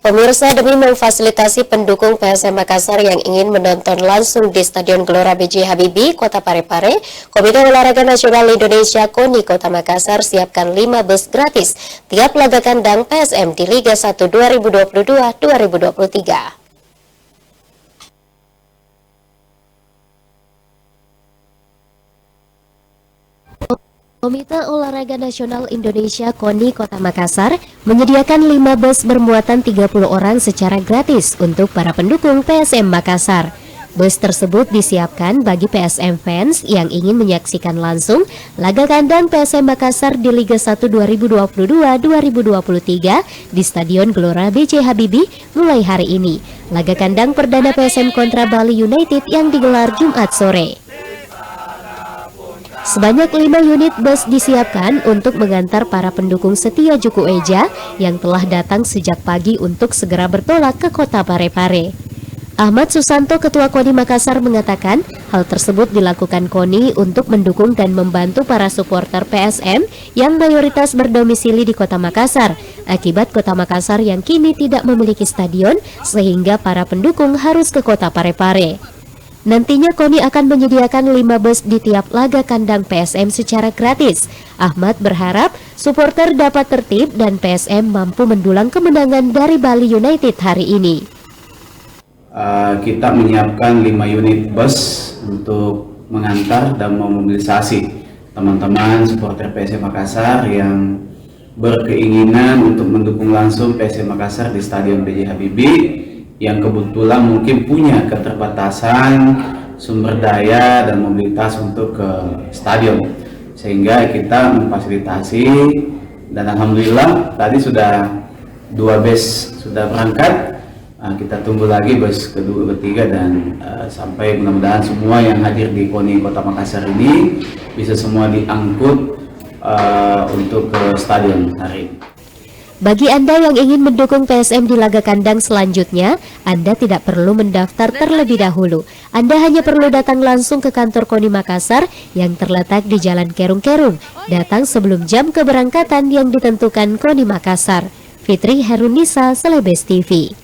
Pemirsa, demi memfasilitasi pendukung PSM Makassar yang ingin menonton langsung di Stadion Gelora B.J. Habibie, Kota Parepare, Komite Olahraga Nasional Indonesia KONI Kota Makassar siapkan 5 bus gratis tiap laga kandang PSM di Liga 1 2022-2023. Komite Olahraga Nasional Indonesia KONI Kota Makassar menyediakan 5 bus bermuatan 30 orang secara gratis untuk para pendukung PSM Makassar. Bus tersebut disiapkan bagi PSM fans yang ingin menyaksikan langsung laga kandang PSM Makassar di Liga 1 2022-2023 di Stadion Gelora B.J. Habibie mulai hari ini. Laga kandang perdana PSM kontra Bali United yang digelar Jumat sore. Sebanyak 5 unit bus disiapkan untuk mengantar para pendukung setia Juku Eja yang telah datang sejak pagi untuk segera bertolak ke Kota Parepare. Ahmad Susanto, Ketua KONI Makassar, mengatakan hal tersebut dilakukan KONI untuk mendukung dan membantu para supporter PSM yang mayoritas berdomisili di Kota Makassar akibat Kota Makassar yang kini tidak memiliki stadion sehingga para pendukung harus ke Kota Parepare. Nantinya KONI akan menyediakan 5 bus di tiap laga kandang PSM secara gratis. Ahmad berharap supporter dapat tertib dan PSM mampu mendulang kemenangan dari Bali United hari ini. Kita menyiapkan 5 unit bus untuk mengantar dan memobilisasi teman-teman supporter PSM Makassar yang berkeinginan untuk mendukung langsung PSM Makassar di Stadion B.J. Habibie, yang kebetulan mungkin punya keterbatasan sumber daya dan mobilitas untuk ke stadion, sehingga kita memfasilitasi, dan alhamdulillah tadi sudah 2 bus sudah berangkat. Kita tunggu lagi bus kedua, ketiga, dan sampai mudah-mudahan semua yang hadir di KONI Kota Makassar ini bisa semua diangkut untuk ke stadion hari ini. Bagi Anda yang ingin mendukung PSM di laga kandang selanjutnya, Anda tidak perlu mendaftar terlebih dahulu. Anda hanya perlu datang langsung ke kantor KONI Makassar yang terletak di Jalan Kerung-Kerung. Datang sebelum jam keberangkatan yang ditentukan KONI Makassar. Fitri Herunisa, Celebes TV.